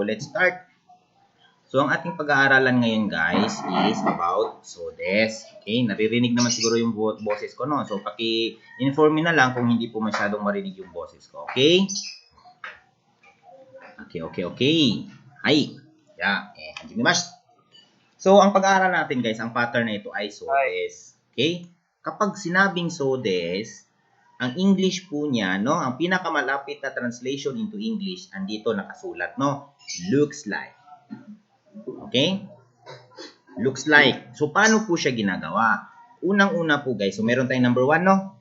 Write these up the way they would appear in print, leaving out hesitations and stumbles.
let's start. So, ang ating pag-aaralan ngayon, guys, is about sodes. Okay, naririnig naman siguro yung boses ko, no? So, paki-inform na lang kung hindi po masyadong marinig yung boses ko. Okay? Okay. Hi. Yeah. Hanjimimasu. So, ang pag-aaral natin, guys, ang pattern na ito ay sodes. Okay? Kapag sinabing sodes, ang English po niya, no? Ang pinakamalapit na translation into English, andito nakasulat, no? Looks like. Okay? Looks like. So, paano po siya ginagawa? Unang-una po, guys. So, meron tayong number 1, no?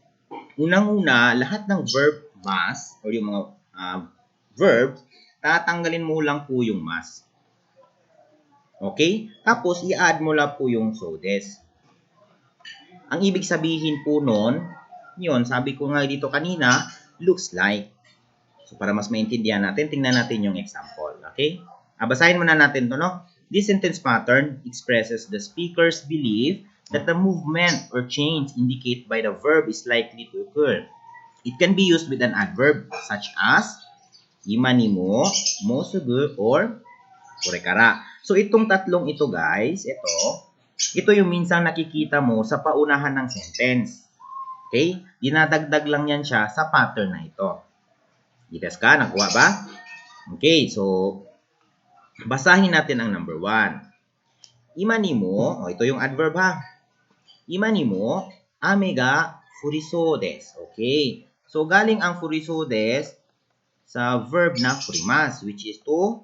Unang-una, lahat ng verb mas, or yung mga verbs, tatanggalin mo lang po yung mas. Okay? Tapos, i-add mo lang po yung sodes. Ang ibig sabihin po nun, yun, sabi ko nga dito kanina, looks like. So, para mas maintindihan natin, tingnan natin yung example. Okay? Basahin muna natin to, no? This sentence pattern expresses the speaker's belief that the movement or change indicated by the verb is likely to occur. It can be used with an adverb such as ima ni mo, mosugu, or korekara. So, itong tatlong ito, guys, ito yung minsan nakikita mo sa paunahan ng sentence. Okay? Dinadagdag lang yan siya sa pattern na ito. Gitas ka? Nakuha ba? Okay, so basahin natin ang number 1. Ima ni mo, ito yung adverb ha. Ima ni mo, ame ga furiso desu. Okay. So, galing ang furiso desu sa verb na furimasu, which is to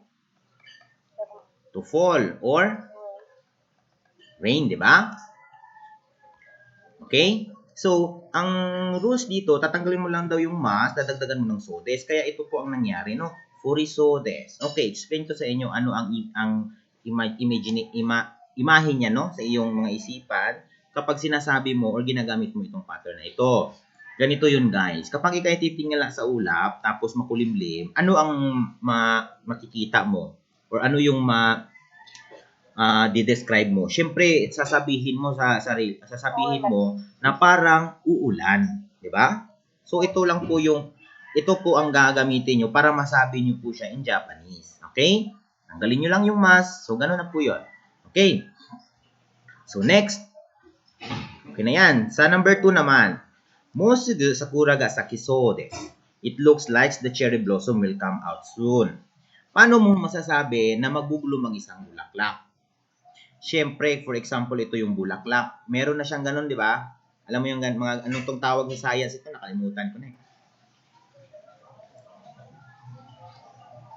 fall or rain, di ba? Okay? So, ang rules dito, tatanggalin mo lang daw yung mas, dadagdagan mo ng sodes. Kaya ito po ang nangyari, no? Furiso desu. Okay, explain ko sa inyo ano ang imahe niya, no? Sa iyong mga isipan kapag sinasabi mo or ginagamit mo itong pattern na ito. Ganito yun, guys. Kapag ikay titingala sa ulap, tapos makulimlim, ano ang makikita mo? Or ano yung di-describe mo? Siyempre, sasabihin mo sasabihin mo na parang uulan, di ba? So, ito po ang gagamitin nyo para masabi nyo po siya in Japanese. Okay? Tanggalin nyo lang yung mas. So, gano'n na po yun. Okay? So, next. Okay na yan. Sa number 2 naman. Mosugu sakura ga sakisou desu. It looks like the cherry blossom will come out soon. Paano mo masasabi na magbubulong ang isang bulaklak? Siyempre, for example, ito yung bulaklak. Meron na siyang ganun, di ba? Alam mo yung mga anong tong tawag ni science ito, nakalimutan ko na eh.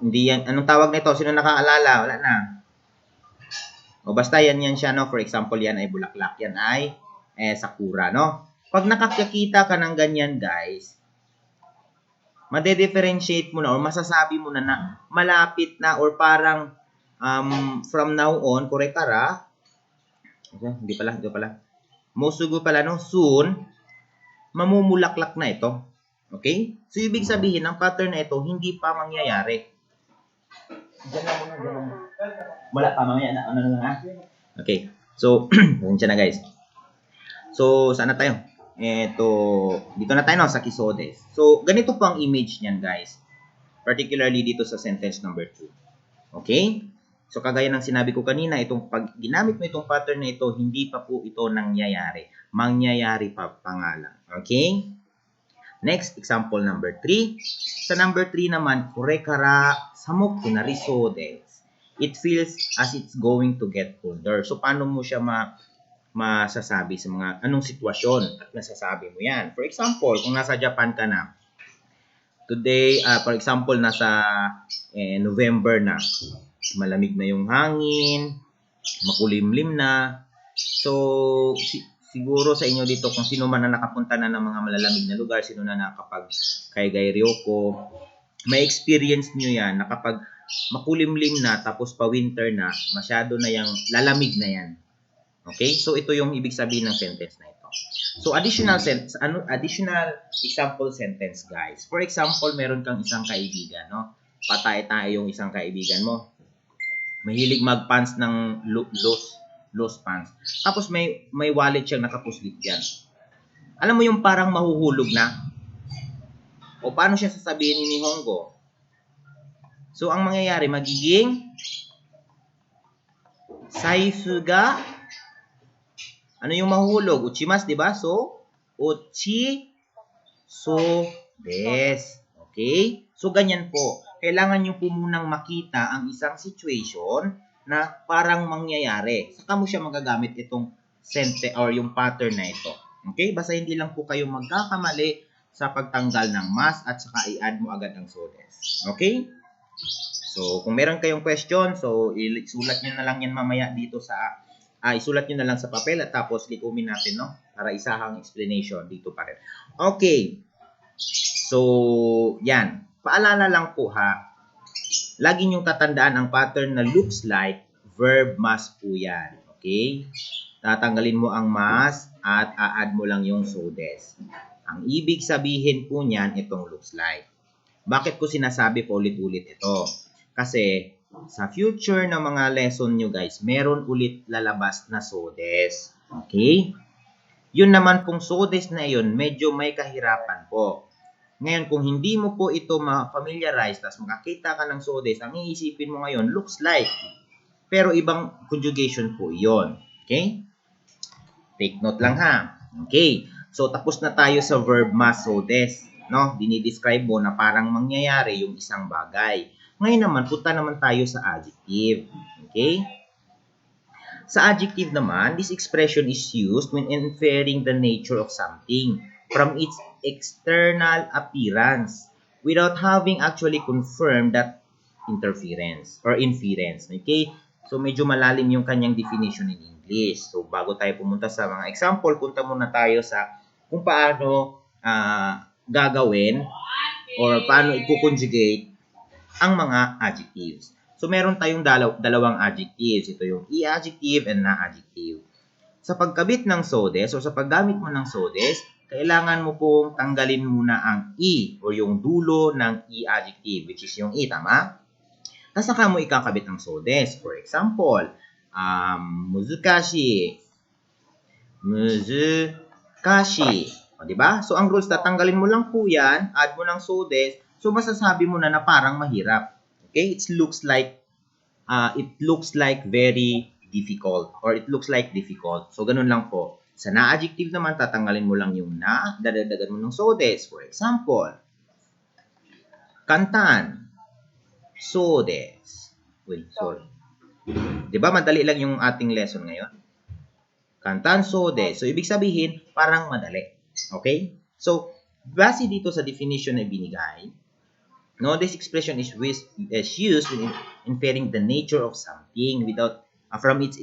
Hindi yan. Anong tawag nito? Sino nakaalala? Wala na. O basta yan siya, no? For example, yan ay bulaklak. Yan ay sakura, no? Pag nakakita ka ng ganyan, guys, made-differentiate mo na or masasabi mo na malapit na or parang from now on, korekara, hindi pala. Mosugu pala, no? Soon, mamumulaklak na ito. Okay? So, ibig sabihin, ang pattern na ito, hindi pa mangyayari. Diyan muna. Wala pa, mamaya na. Ano na. Okay. So, yun siya na, guys. So, saan na tayo? Dito na tayo, no? Sa kisodes. So, ganito po ang image niyan, guys. Particularly dito sa sentence number 2. Okay? So, kagaya ng sinabi ko kanina, pag ginamit mo itong pattern na ito, hindi pa po ito nangyayari. Mangyayari pa pangalan. Okay? Next, example number 3. Sa number 3 naman, korekara samuku nariso desu. It feels as it's going to get colder. So, paano mo siya masasabi sa mga anong sitwasyon at nasasabi mo yan? For example, kung nasa Japan ka na, today, for example, nasa November na, malamig na yung hangin, makulimlim na. So, siguro sa inyo dito, kung sino man na nakapunta na ng mga malalamig na lugar, sino na nakapag Kaigai Ryoko, may experience nyo yan na kapag makulimlim na, tapos pa-winter na, masyado na yung lalamig na yan. Okay? So, ito yung ibig sabihin ng sentence na ito. So, additional example sentence, guys. For example, meron kang isang kaibigan, no? Patay-tayo yung isang kaibigan mo. Mahilig mag-pants ng loose pants. Tapos may wallet siyang nakapuslit dyan. Alam mo yung parang mahuhulog na? O paano siya sasabihin ni Nihongo? So, ang mangyayari, magiging saifu ga, ano yung mahuhulog? Uchimasu, di ba? So, uchi, so, des. Okay? So, ganyan po. Kailangan nyo po munang makita ang isang situation na parang mangyayari. Saka mo siya magagamit itong sentence or yung pattern na ito. Okay? Basta hindi lang po kayo magkakamali sa pagtanggal ng mas at saka i-add mo agad ang so des. Okay? So, kung meron kayong question, so isulat nyo na lang yan mamaya dito sa isulat nyo na lang sa papel at tapos likumin natin, no? Para isahang explanation dito pa rin. Okay. So, yan. Paalala lang po ha. Lagi nyong tatandaan ang pattern na looks like verb must po yan. Okay? Tatanggalin mo ang must at a-add mo lang yung so des. Ang ibig sabihin po niyan itong looks like. Bakit ko sinasabi po ulit-ulit ito? Kasi sa future na mga lesson nyo guys, meron ulit lalabas na so des. Okay? Yun naman pong so des na yun, medyo may kahirapan po. Ngayon, kung hindi mo po ito ma-familiarize, tapos makakita ka ng so des, ang iisipin mo ngayon, looks like. Pero ibang conjugation po yon. Okay? Take note lang ha. Okay. So, tapos na tayo sa verb must so des. No? Dinidescribe mo na parang mangyayari yung isang bagay. Ngayon naman, punta naman tayo sa adjective. Okay? Sa adjective naman, this expression is used when inferring the nature of something from its external appearance without having actually confirmed that interference or inference. Okay? So, medyo malalim yung kanyang definition in English. So, bago tayo pumunta sa mga example, punta muna tayo sa kung paano gagawin or paano i-conjugate ang mga adjectives. So, meron tayong dalawang adjectives. Ito yung i-adjective and na-adjective. Sa pagkabit ng so des o sa paggamit mo ng so des, kailangan mo pong tanggalin muna ang i o yung dulo ng i-adjective, which is yung i, tama? Tapos saka mo ikakabit ang so des. For example, muzukashi. Muzukashi. O, diba? So, ang rules, tatanggalin mo lang po yan, add mo ng so des, so masasabi mo na parang mahirap. Okay? It looks like very difficult or it looks like difficult. So, ganun lang po. Sa na-adjective naman, tatanggalin mo lang yung na, dadagdagan mo ng so des. For example, kantan, so des. Wait, sorry. Diba, madali lang yung ating lesson ngayon? Kantan, so des. So, ibig sabihin, parang madali. Okay? So, base dito sa definition na binigay, no, this expression is used when inferring the nature of something without from its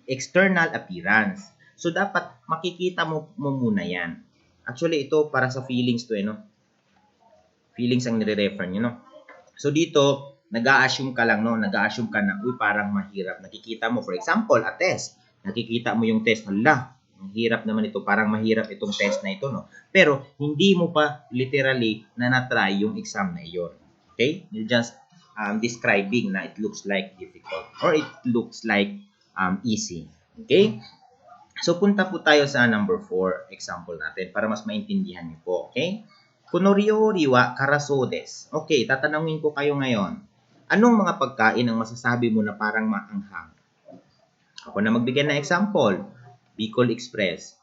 external appearance. So, dapat makikita mo muna yan. Actually, ito para sa feelings to, no? Feelings ang nire-refer nyo, no? So, dito, nag-a-assume ka lang, no? Nag-a-assume ka na, parang mahirap. Nakikita mo, for example, a test. Nakikita mo yung test, hala, ang hirap naman ito, parang mahirap itong test na ito, no? Pero, hindi mo pa literally na-try yung exam na iyon. Okay? You're just describing na it looks like difficult or it looks like easy. Okay? So, punta po tayo sa number 4 example natin para mas maintindihan niyo po. Okay? Kunoryori wa karaso des. Okay, tatanungin ko kayo ngayon. Anong mga pagkain ang masasabi mo na parang maanghang? Ako na magbigay ng example. Bicol Express.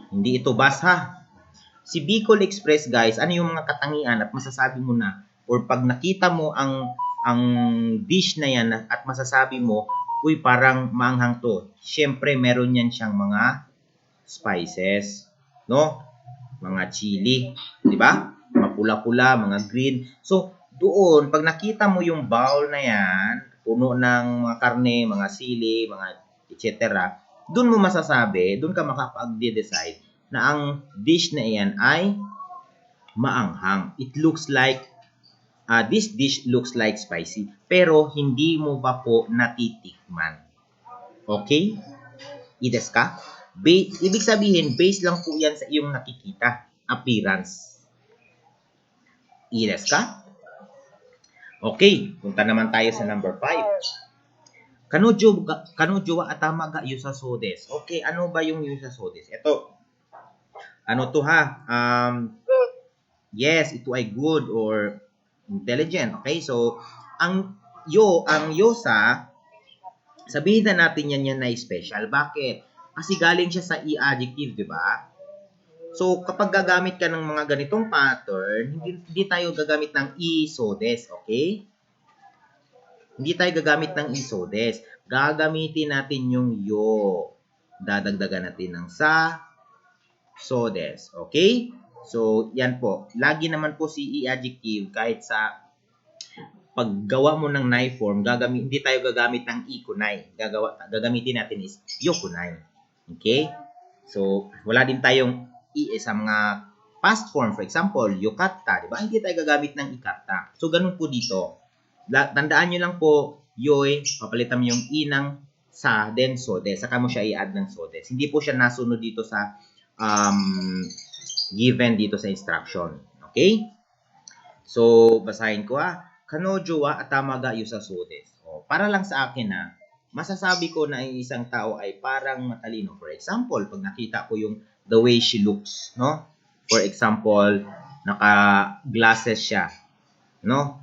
Hindi ito basa. Si Bicol Express, guys, ano yung mga katangian at masasabi mo na or pag nakita mo ang dish na yan at masasabi mo, uy, parang maanghang to. Siyempre, meron yan siyang mga spices, no? Mga chili, di ba? Mga pula-pula, mga green. So, doon, pag nakita mo yung bowl na yan, puno ng mga karne, mga sili, mga etc., doon mo masasabi, doon ka makapag-decide na ang dish na iyan ay maanghang. It looks like, this dish looks like spicy, pero hindi mo ba po natitikman? Okay? Ides ka? Ibig sabihin, based lang po yan sa iyong nakikita. Appearance. Ides ka? Okay, punta naman tayo sa number 5. Kanojo wa atama ga yusa sodes. Okay, ano ba yung yusa sodes? Ito. Ano to ha? Yes, ito ay good or Intelligent. Okay? So, ang yosa, sabihin na natin yan na special. Bakit? Kasi galing siya sa e-adjective, di ba? So, kapag gagamit ka ng mga ganitong pattern, hindi tayo gagamit ng isodes, okay? Hindi tayo gagamit ng isodes. Gagamitin natin yung yo. Dadagdagan natin ng sa, sodes, okay? So, yan po. Lagi naman po si e-adjective kahit sa paggawa mo ng nai form, hindi tayo gagamit ng i-kunay. Gagamitin natin is yo-kunay. Okay? So, wala din tayong i sa mga past form. For example, yukatta, di ba? Hindi tayo gagamit ng ikatta. So, ganun po dito. Tandaan nyo lang po, yoy, papalitan mo yung i ng sa, then sodes. Saka mo siya i-add ng sodes. Hindi po siya nasunod dito sa given dito sa instruction. Okay? So, basahin ko Kanojo wa atamaga yusasodes. Para lang sa akin masasabi ko na isang tao ay parang matalino. For example, pag nakita ko yung the way she looks, no? For example, naka-glasses siya, no?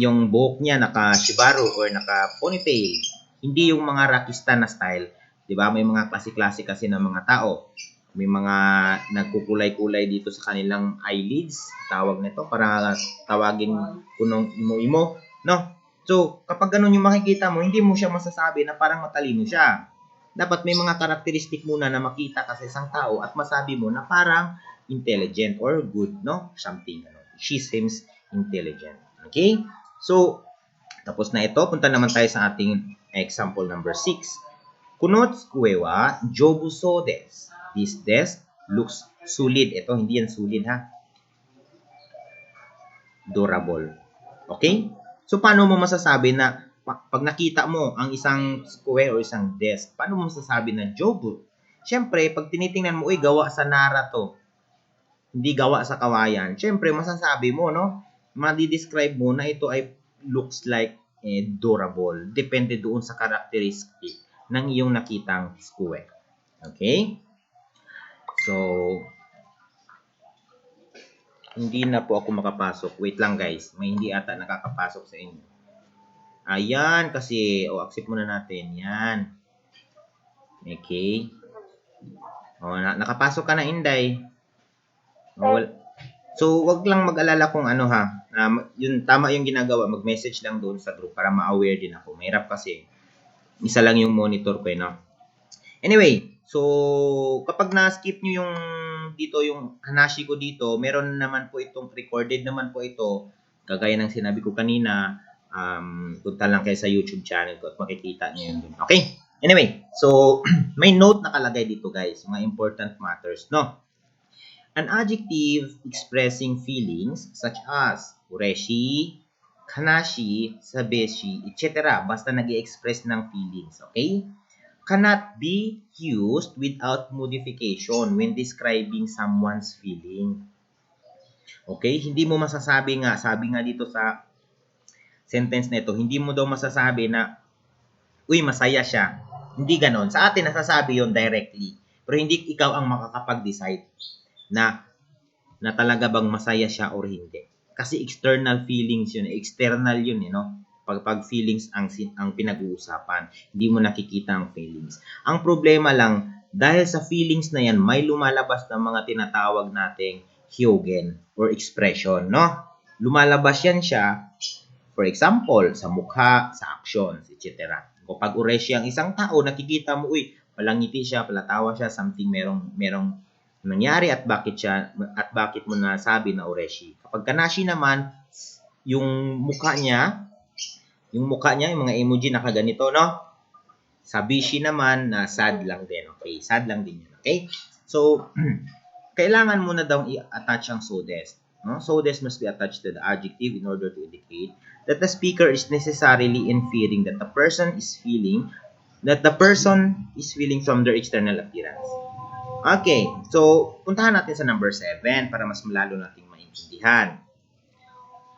Yung buhok niya naka-shibaro or naka-ponytail. Hindi yung mga rockista na style. 'Di ba? May mga klase-klase kasi ng mga tao. May mga nagkukulay-kulay dito sa kanilang eyelids, tawag nito, para tawagin kunong imo-imo, no? So, kapag ganun yung makikita mo, hindi mo siya masasabi na parang matalino siya. Dapat may mga karakteristik muna na makita ka sa isang tao at masabi mo na parang intelligent or good, no? Something, she seems intelligent. Okay? So, tapos na ito. Punta naman tayo sa ating example number 6. Kunotsuke wa jobu so desu. This desk looks solid. Ito, hindi yan solid Durable. Okay? So, paano mo masasabi na pag nakita mo ang isang square o isang desk, paano mo masasabi na jobu? Siyempre, pag tinitingnan mo, gawa sa nara to. Hindi gawa sa kawayan. Siyempre, masasabi mo, no? Madi-describe mo na ito ay looks like durable. Depende doon sa characteristic ng iyong nakitang square. Okay? So, hindi na po ako makapasok. Wait lang guys. May hindi ata nakakapasok sa inyo. Ayan, kasi, accept muna natin. Yan. Okay. Nakapasok ka na, Inday. So, wag lang mag-alala kung ano yun, tama yung ginagawa. Mag-message lang doon sa group para ma-aware din ako. Mahirap kasi. Isa lang yung monitor ko, no? Anyway, so, kapag na-skip nyo yung hanashi ko dito, meron naman po itong recorded naman po ito. Kagaya ng sinabi ko kanina, punta lang kayo sa YouTube channel ko at makikita nyo yun dun. Okay? Anyway, so, may note nakalagay dito guys, mga important matters, no? An adjective expressing feelings such as ureshi, kanashi, sabeshi, etc. Basta nag-i-express ng feelings, okay? Cannot be used without modification when describing someone's feeling. Okay? Hindi mo masasabi sabi nga dito sa sentence na ito, hindi mo daw masasabi na, uy, masaya siya. Hindi ganon. Sa atin, nasasabi yon directly. Pero hindi ikaw ang makakapag-decide na talaga bang masaya siya or hindi. Kasi external feelings yun, external yun, no? Pag feelings ang pinag-uusapan, hindi mo nakikita ang feelings. Ang problema lang, dahil sa feelings na yan, may lumalabas ng mga tinatawag nating hyogen or expression, no? Lumalabas yan siya, for example, sa mukha, sa actions, etc. Kapag ureshi ang isang tao, nakikita mo, uy, palangiti siya, palatawa siya, something merong nangyari at bakit mo nasabi na ureshi. Kapag kanashi naman, yung mukha niya, yung mga emoji nakaganito, no? Sabishi naman na sad lang din, okay? Sad lang din yun, okay? So, kailangan mo na daw i-attach ang sodes, no? Sodes must be attached to the adjective in order to indicate that the speaker is necessarily inferring that the person is feeling from their external appearance. Okay, so puntahan natin sa number 7 para mas malalo nating maintindihan.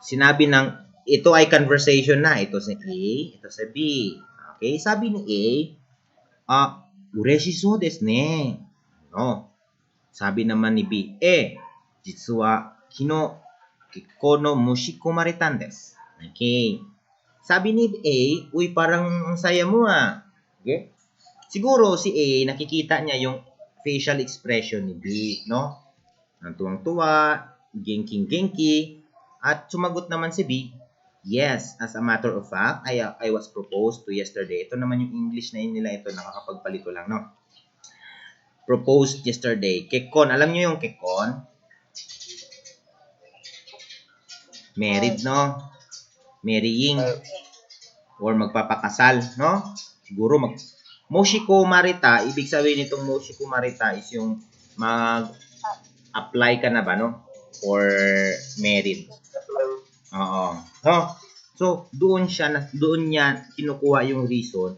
Sinabi ng ito ay conversation na. Ito sa A, ito sa B. Okay, sabi ni A, ureshi so desu ne. No. Sabi naman ni B, jitsu wa kino Kikko no mushikomaretan desu. Okay. Sabi ni A, uy, parang ang saya mo ah. Okay? Siguro si A, nakikita niya yung facial expression ni B, no? Ang tuwang-tuwa, genking-genki, at sumagot naman si B, yes, as a matter of fact, I was proposed to yesterday. Ito naman yung English na yun nila, ito, nakakapagpalito lang, no? Proposed yesterday. Kekon, alam niyo yung kekon? Married, no? Marrying. Or magpapakasal, no? Siguro Moshiko Marita, ibig sabihin nitong Moshiko Marita is yung mag-apply ka na ba, no? For married. Oo. So, doon niya kinukuha yung reason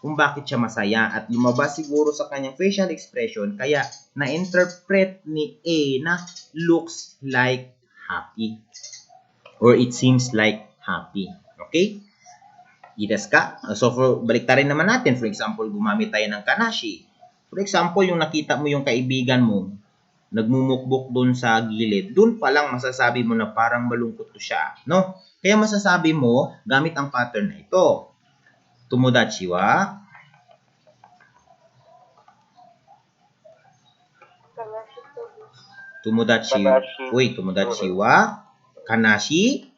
kung bakit siya masaya at lumabas siguro sa kanyang facial expression kaya na-interpret ni A na looks like happy or it seems like happy. Okay? Idas ka? So, baliktarin naman natin. For example, gumamit tayo ng kanashi. For example, yung nakita mo yung kaibigan mo, nagmumukbok doon sa gilid, doon pa lang masasabi mo na parang malungkot to siya, no? Kaya masasabi mo, gamit ang pattern na ito. Tomodachi wa Tomodachi wa kanashi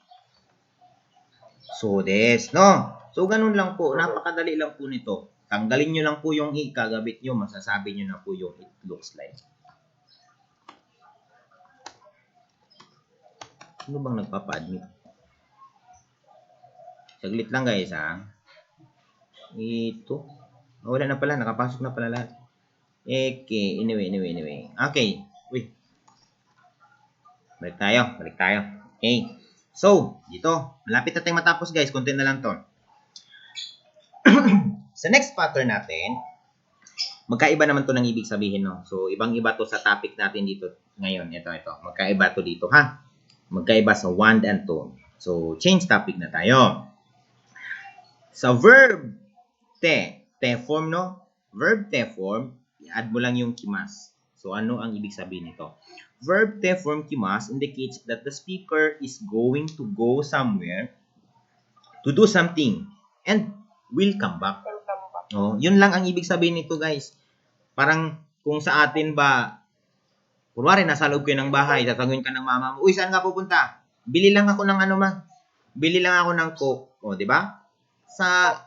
so des, no? So, ganun lang po. Napakadali lang po nito. Tanggalin nyo lang po yung i, kagabit nyo, masasabi nyo na po yung it looks like. Ano bang nagpapa-admit? Saglit lang guys, ha? Ito. Oh, wala na pala. Nakapasok na pala lahat. Okay. Anyway. Okay. Uy. Balik tayo. Okay. So, dito. Malapit na tayong matapos guys. Konti na lang to. Sa next pattern natin, magkaiba naman to ng ibig sabihin, no? So, ibang-iba to sa topic natin dito ngayon. Ito. Magkaiba to dito, ha? Magkaiba sa wand and tone. So, change topic na tayo. Sa verb te form, no? Verb te form, i-add mo lang yung kimas. So, ano ang ibig sabihin nito? Verb te form kimas indicates that the speaker is going to go somewhere to do something and will come back. Oh, yun lang ang ibig sabihin nito, guys. Parang kung sa atin ba, kunwari nasa loob kayo ng bahay, tatagawin ka ng mama mo, uy, saan ka pupunta? Bili lang ako ng bili lang ako ng Coke. O, di ba?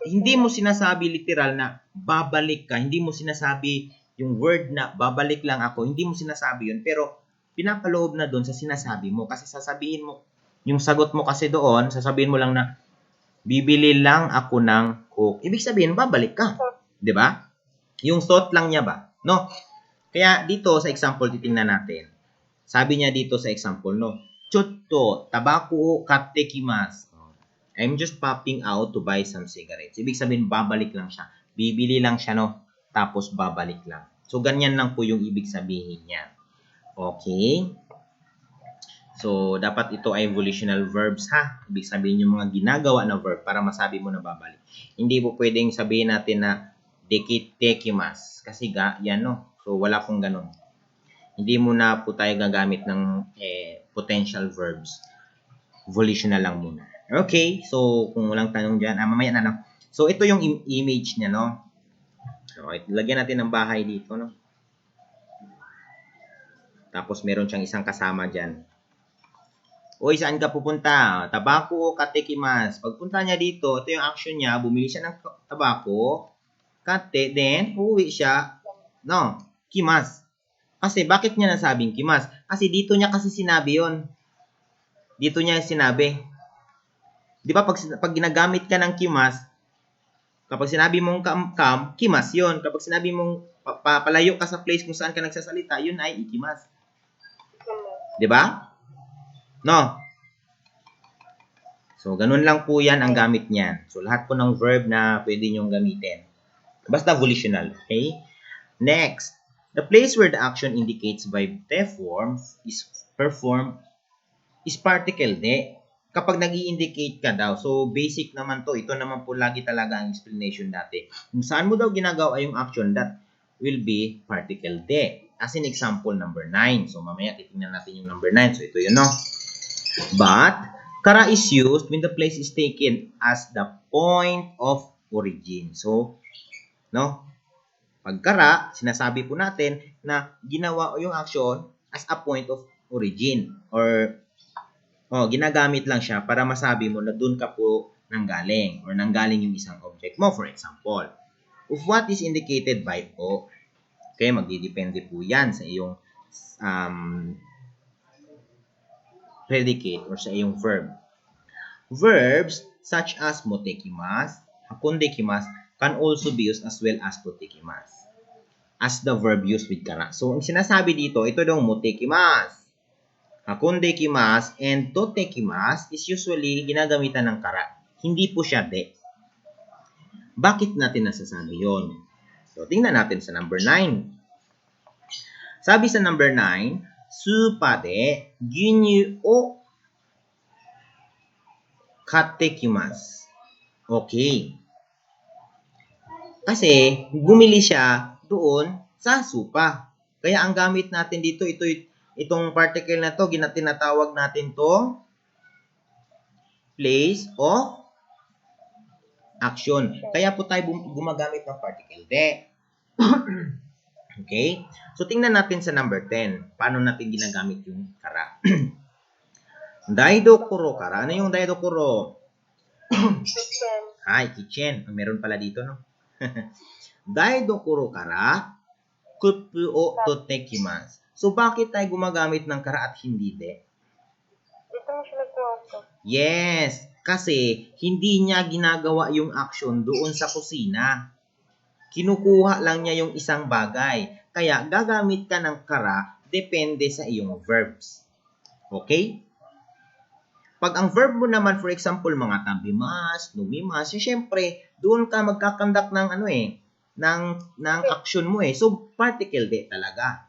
Hindi mo sinasabi literal na babalik ka, hindi mo sinasabi yung word na babalik lang ako, hindi mo sinasabi yun, pero pinapaloob na doon sa sinasabi mo kasi sasabihin mo, yung sagot mo kasi doon, sasabihin mo lang na bibili lang ako ng Coke. Ibig sabihin, babalik ka. 'Di ba? Yung thought lang niya ba? No? Kaya dito sa example, titingnan natin. Sabi niya dito sa example, no? Chotto, tabako o katte kimasu. I'm just popping out to buy some cigarettes. Ibig sabihin, babalik lang siya. Bibili lang siya, no? Tapos babalik lang. So, ganyan lang po yung ibig sabihin niya. Okay? So, dapat ito ay volitional verbs, ha? Ibig sabihin yung mga ginagawa na verb para masabi mo na babalik. Hindi po pwedeng sabihin natin na dekitekimas. Kasi yan, no? So, wala pong ganun. Hindi mo na po tayo gagamit ng potential verbs. Volitional lang muna. Okay, so kung walang tanong dyan, mamaya na lang. So, ito yung image niya, no? So, lagyan natin ng bahay dito, no? Tapos, meron siyang isang kasama dyan. Uy, saan ka pupunta? Tabako o katekimas. Pagpunta niya dito, ito yung action niya. Bumili siya ng tabako. Kate, then, uuwi siya. No, kimas. Kasi, bakit niya nasabing kimas? Kasi dito niya kasi sinabi yon. Dito niya sinabi. Di ba, pag ginagamit ka ng kimas, kapag sinabi mong kam, kimas yon. Kapag sinabi mong papalayo ka sa place kung saan ka nagsasalita, yun ay ikimas. Di ba? No? So, ganun lang po yan ang gamit niyan. So, lahat po ng verb na pwede nyong gamitin. Basta volitional. Okay? Next. The place where the action indicates by the form is performed is particle de. Kapag nag-i-indicate ka daw. So, basic naman to. Ito naman po lagi talaga ang explanation dati. Kung saan mo daw ginagawa yung action, that will be particle de. As in example number 9. So, mamaya titingnan natin yung number 9. So, ito yun, no? But kara is used when the place is taken as the point of origin. So, no? Pag kara, sinasabi po natin na ginawa yung action as a point of origin or ginagamit lang siya para masabi mo na doon ka po nanggaling or nanggaling yung isang object mo. For example, of what is indicated by O. Okay, magdidepende po yan sa iyong predicate or sa iyong verb. Verbs such as motekimasu, hakondekimasu can also be used as well as totekimasu as the verb used with kara. So, ang sinasabi dito, ito daw motekimasu, hakondekimasu, and totekimasu is usually ginagamitan ng kara. Hindi po siya de. Bakit natin nasasabi yon? So, tingnan natin sa number 9. Sabi sa number 9, supa de ginyu o katekimasu. Okay. Kasi, bumili siya doon sa supa. Kaya ang gamit natin dito, itong particle na to, tinatawag natin to place of action. Kaya po tayo gumagamit ng particle de. Okay? So, tingnan natin sa number 10. Paano natin ginagamit yung kara? Daidokuro kara. Ano yung daidokuro? Kitchen. Ay, kitchen. Meron pala dito, no? Daidokuro kara, kuppu o totekimasu. So, bakit tayo gumagamit ng kara at hindi de? Dito mo siya nagkuha. Yes, kasi hindi niya ginagawa yung action doon sa kusina. Kinukuha lang niya yung isang bagay. Kaya, gagamit ka ng kara, depende sa iyong verbs. Okay? Pag ang verb mo naman, for example, mga tabimas, numimas, syempre, doon ka magkakandak ng ng action mo eh. So, particle de talaga.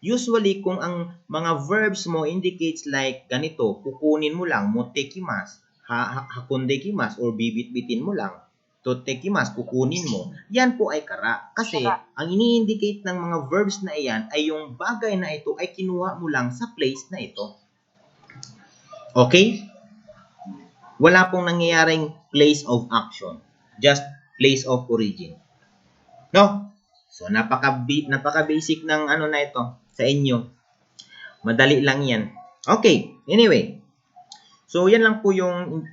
Usually, kung ang mga verbs mo indicates like ganito, kukunin mo lang, motekimas, hakondekimas, or bibit-bitin mo lang, totekimas, kukunin mo, yan po ay kara. Kasi, ang ini-indicate ng mga verbs na iyan ay yung bagay na ito ay kinuha mo lang sa place na ito. Okay? Wala pong nangyayaring place of action. Just place of origin. No? So, napaka-basic ng na ito sa inyo. Madali lang yan. Okay. Anyway. So, yan lang po yung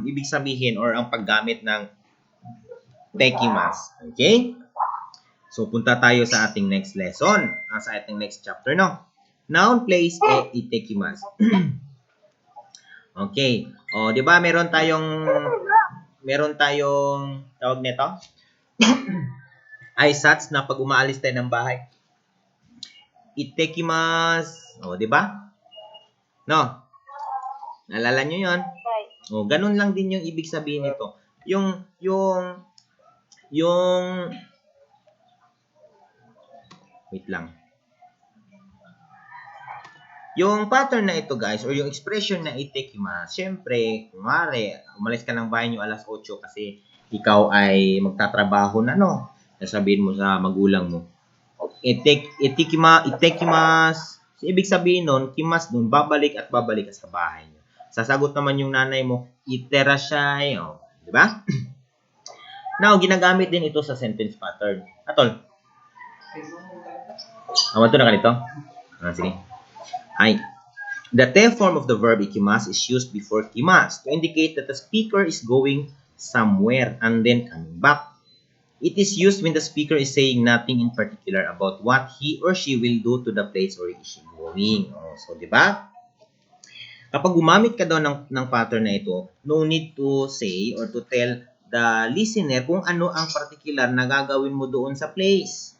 ibig sabihin or ang paggamit ng tekimasu. Okay? So, punta tayo sa ating next lesson. Sa ating next chapter, no? Noun, place, itekimasu. Okay. O, di ba meron tayong tawag nito? Aisats na pag umaalis tayo ng bahay. Itekimasu. O, di ba? No? Naalala nyo yun? O, ganun lang din yung ibig sabihin nito. Wait lang. Yung pattern na ito, guys, or yung expression na itekimasu, syempre, kumare, umalis ka ng bahay nyo alas 8 kasi ikaw ay magtatrabaho na, no? Sasabihin mo sa magulang mo, itekimasu. So, ibig sabihin nun, kimas nun, babalik at babalik ka sa bahay nyo. Sasagot naman yung nanay mo, iterashai. O, di ba? Now, ginagamit din ito sa sentence pattern. Atol. Awan to na kanito? Sige. Hi. The te form of the verb ikimasu is used before kimasu to indicate that the speaker is going somewhere and then coming back. It is used when the speaker is saying nothing in particular about what he or she will do to the place where is she going. So, di ba? Kapag gumamit ka daw ng pattern na ito, no need to say or to tell the listener kung ano ang particular na gagawin mo doon sa place.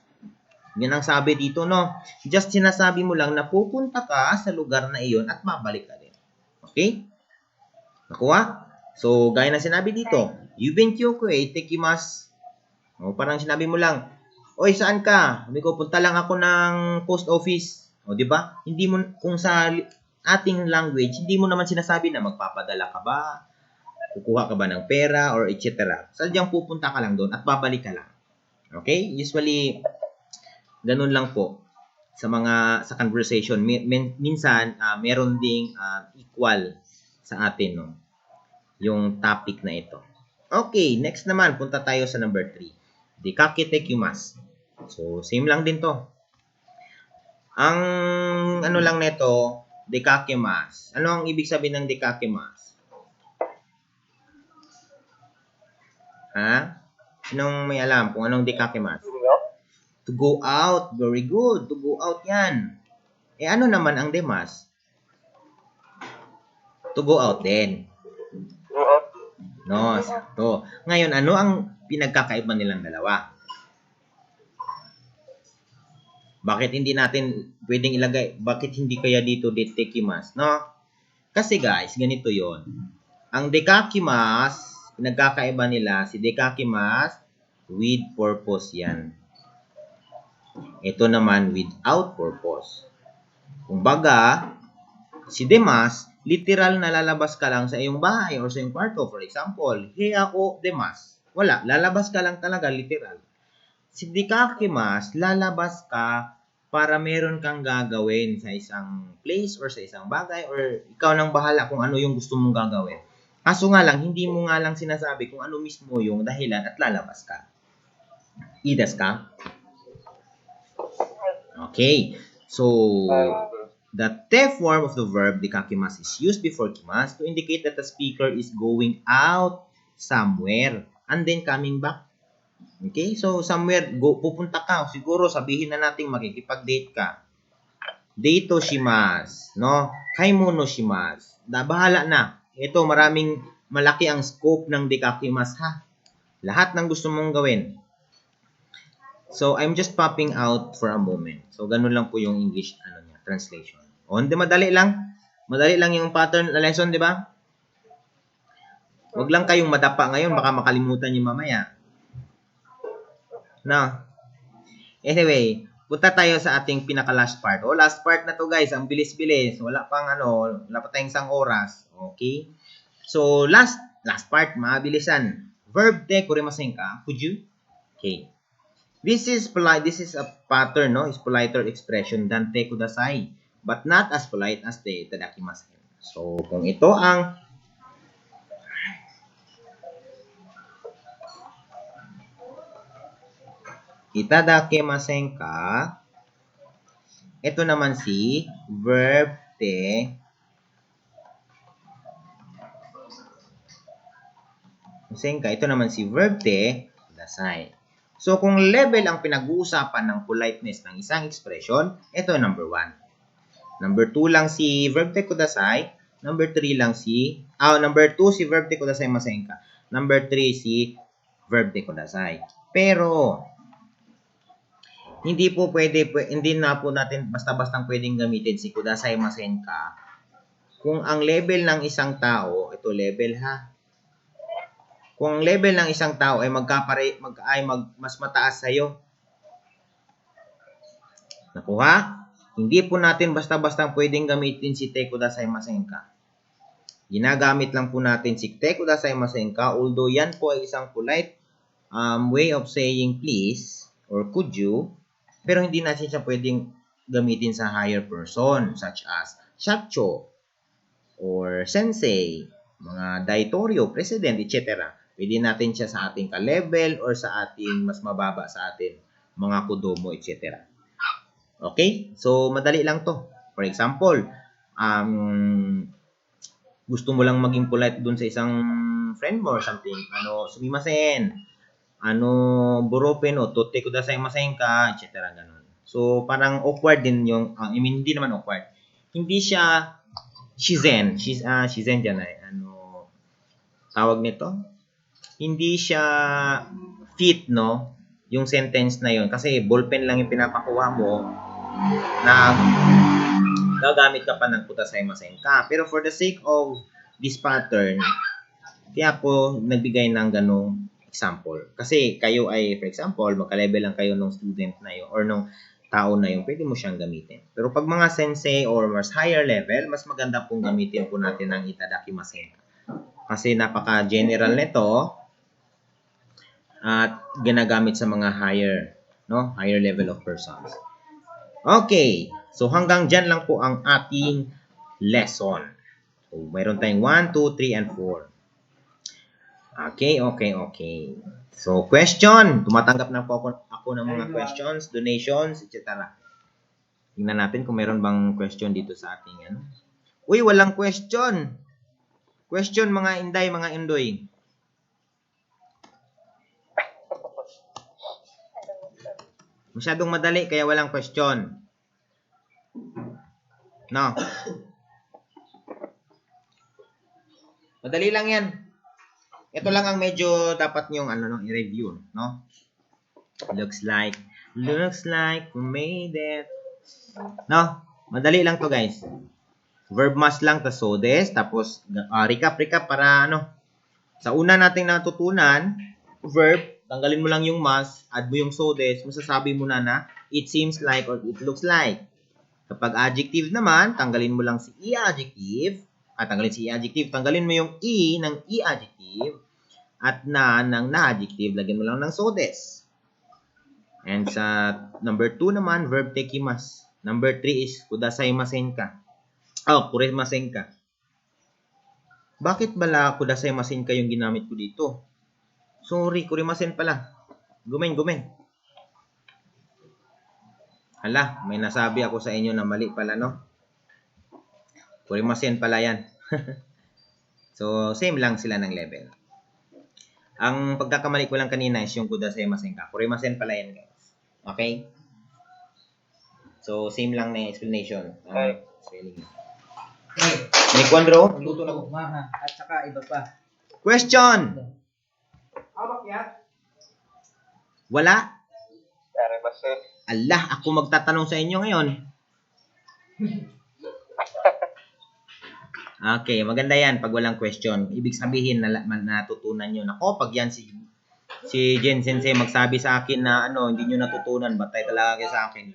Yan ang sabi dito, no? Just sinasabi mo lang na pupunta ka sa lugar na iyon at babalik ka din. Okay? Nakuha? So, gaya na sinabi dito, Yubenkyoko itekimasu. Parang sinabi mo lang, oy, saan ka? Sabi ko, punta lang ako ng post office. Di ba? Hindi mo, kung sa ating language, hindi mo naman sinasabi na magpapadala ka ba? Kukuha ka ba ng pera or etc. Sadyang pupunta ka lang doon at babalik ka lang. Okay? Usually, ganun lang po. sa conversation. Minsan meron ding equal sa atin, no, yung topic na ito. Okay, next naman punta tayo sa number 3. Dekaketekimasu. So same lang din to. Ang ano lang nito, dekakemas. Ano ang ibig sabihin ng dekakemas? Ha? Sinong may alam kung anong dekakemas? To go out. Very good. To go out yan. Ano naman ang demas? To go out din. No, sakto. Ngayon, ano ang pinagkakaiba nilang dalawa? Bakit hindi natin pwedeng ilagay? Bakit hindi kaya dito detekimas? No? Kasi guys, ganito yon. Ang dekakimas, pinagkakaiba nila, si dekakimas, with purpose yan. Ito naman, without purpose. Kung baga, si demas, literal na lalabas ka lang sa iyong bahay or sa iyong kwarto. For example, hey ako, demas. Wala, lalabas ka lang talaga, literal. Si dekakimas, lalabas ka para meron kang gagawin sa isang place or sa isang bagay or ikaw nang bahala kung ano yung gusto mong gagawin. Kaso nga lang, hindi mo nga lang sinasabi kung ano mismo yung dahilan at lalabas ka. Idas ka? Okay. So, the te form of the verb dekakimas is used before kimas to indicate that the speaker is going out somewhere and then coming back. Okay? So, somewhere, pupunta ka. Siguro, sabihin na natin makikipag-date ka. Deito shimasu. No? Kaimuno shimasu. Bahala na. Ito, malaki ang scope ng dekakimas, ha? Lahat ng gusto mong gawin. So, I'm just popping out for a moment. So, ganun lang po yung English translation. Hindi, madali lang. Madali lang yung pattern na lesson, di ba? Huwag lang kayong madapa ngayon. Baka makalimutan nyo mamaya. No. Anyway, punta tayo sa ating pinaka-last part. Last part na to guys. Ang bilis-bilis. Wala pa tayong isang oras. Okay? So, last part, mabilisan. Verb te kurimasen ka? Could you? Okay. This is polite. This is a pattern, no? It's politer expression than te kudasai. But not as polite as te itadakimasen. So, kung ito ang itadakimasen ka, ito naman si verb te kudasen ka. Ito naman si verb te kudasai. So, kung level ang pinag-uusapan ng politeness ng isang expression, ito number 1. Number 2 lang si verb te kudasai. Number 3 lang si number 2 si verb te kudasai masen ka. Number 3 si verb te kudasai. Pero hindi na po natin basta-bastang pwedeng gamitin si kudasai masen ka kung ang level ng isang tao, ito level ha. Kung ang level ng isang tao ay mas mataas sa iyo. Nakuha? Hindi po natin basta-bastang pwedeng gamitin si te kudasai masen ka. Ginagamit lang po natin si te kudasai masen ka, although yan po ay isang polite way of saying please or could you, pero hindi natin siya pwedeng gamitin sa higher person such as shacho or sensei, mga daitorio, president, etc. Pwede natin siya sa ating ka-level or sa ating mas mababa sa atin, mga kudomo, etc. Okay? So, madali lang to. For example, gusto mo lang maging polite dun sa isang friend mo or something. Sumimasen. Buropen o tote kudasai masen ka, etc. Ganun. So, parang awkward din yung, hindi naman awkward. Hindi siya shizen. Shizen dyan ay, tawag nito? Hindi siya fit, no? Yung sentence na yun. Kasi ballpen lang yung pinapakuha mo na gagamit ka pa ng kudasai masen ka. Pero for the sake of this pattern, kaya po nagbigay ng ganong example. Kasi kayo ay, for example, magka-level lang kayo ng student na yun or ng tao na yun, pwede mo siyang gamitin. Pero pag mga sensei or mas higher level, mas maganda pong gamitin po natin ang itadakimasen. Kasi napaka-general nito at ginagamit sa mga higher level of persons. Okay. So, hanggang dyan lang po ang ating lesson. So, mayroon tayong 1, 2, 3, and 4. Okay. So, question. Tumatanggap na po ako ng mga questions, donations, etc. Tingnan natin kung meron bang question dito sa ating ano. Uy, walang question. Question mga inday, mga indoy. Masyadong madali kaya walang question. No. Madali lang yan. Ito lang ang medyo dapat nyong i-review, no? Looks like we made it. No? Madali lang to, guys. Verb must lang, tas so des, tapos recap para sa una nating natutunan, verb, tanggalin mo lang yung must, add mo yung so des, masasabi mo na it seems like or it looks like. Kapag adjective naman, tanggalin mo lang si e-adjective, tanggalin mo yung e ng e-adjective, at na ng na-adjective, lagyan mo lang ng so des. And sa number 2 naman, verb tekimas. Number 3 is kudasaimasen ka. Kurimasen ka. Bakit bala kudasaimasen ka yung ginamit ko dito? Sorry, kurimasen pala. Gumen. Hala, may nasabi ako sa inyo na mali pala, no? Kurimasen pala yan. So, same lang sila ng level. Ang pagkakamali ko lang kanina is yung kudasaimasen ka. Kurimasen pala yan, guys. Okay? So, same lang na explanation. Spelling. May kwadro? Luto na ko. At saka iba pa. Question! Wala? Allah, ako magtatanong sa inyo ngayon. Okay, maganda yan pag walang question. Ibig sabihin na natutunan nyo. Nako, pag yan si Jen Sensei magsabi sa akin na hindi nyo natutunan, batay talaga kayo sa akin.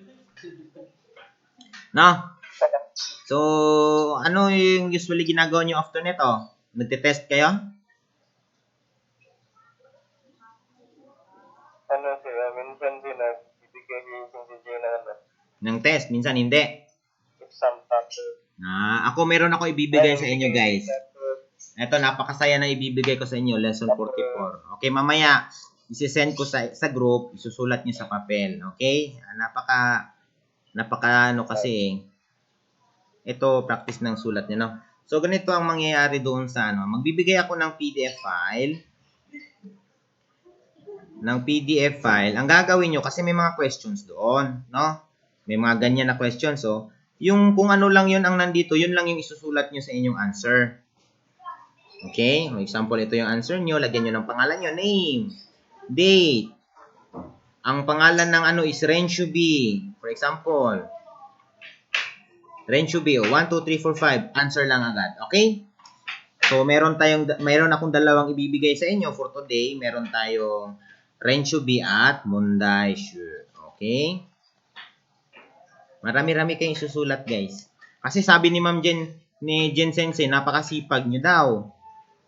No? So, ano yung usually ginagawa nyo after nito? Nagtitest kayo? Minsan din bibigay yung hindi na Ng test, minsan hindi. exam paper. Ako meron ako ibibigay sa inyo, guys. Ito, napakasaya na ibibigay ko sa inyo, lesson 44. Okay, mamaya, isi-send ko sa group, isusulat nyo sa papel. Okay? Napaka kasi, ito, practice ng sulat nyo, no? So, ganito ang mangyayari doon sa magbibigay ako ng PDF file. Ang gagawin nyo, kasi may mga questions doon, no? May mga ganyan na questions, so, yung kung ano lang yun ang nandito, yun lang yung isusulat nyo sa inyong answer. Okay? For example, ito yung answer nyo. Lagyan nyo ng pangalan nyo. Name. Date. Ang pangalan ng is Renshubi. For example, Renshubi. 1, 2, 3, 4, 5. Answer lang agad. Okay? So, meron akong dalawang ibibigay sa inyo for today. Meron tayong Renshubi at Monday Shu. Okay? Marami-rami kayong susulat, guys. Kasi sabi ni Jen Sensei, napakasipag nyo daw.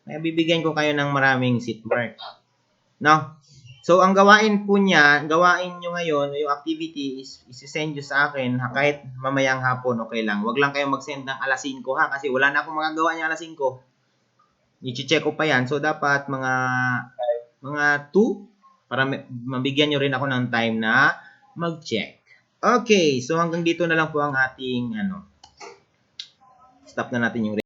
Kaya bibigyan ko kayo ng maraming seat work. No? So, ang gawain nyo ngayon, yung activity is isi-send nyo sa akin, kahit mamayang hapon, okay lang. Huwag lang kayong mag-send ng alas 5, ha? Kasi wala na akong magagawa niya alas 5. I-check ko pa yan. So, dapat mga 2 para mabigyan nyo rin ako ng time na mag-check. Okay, so hanggang dito na lang po ang ating stop na natin yung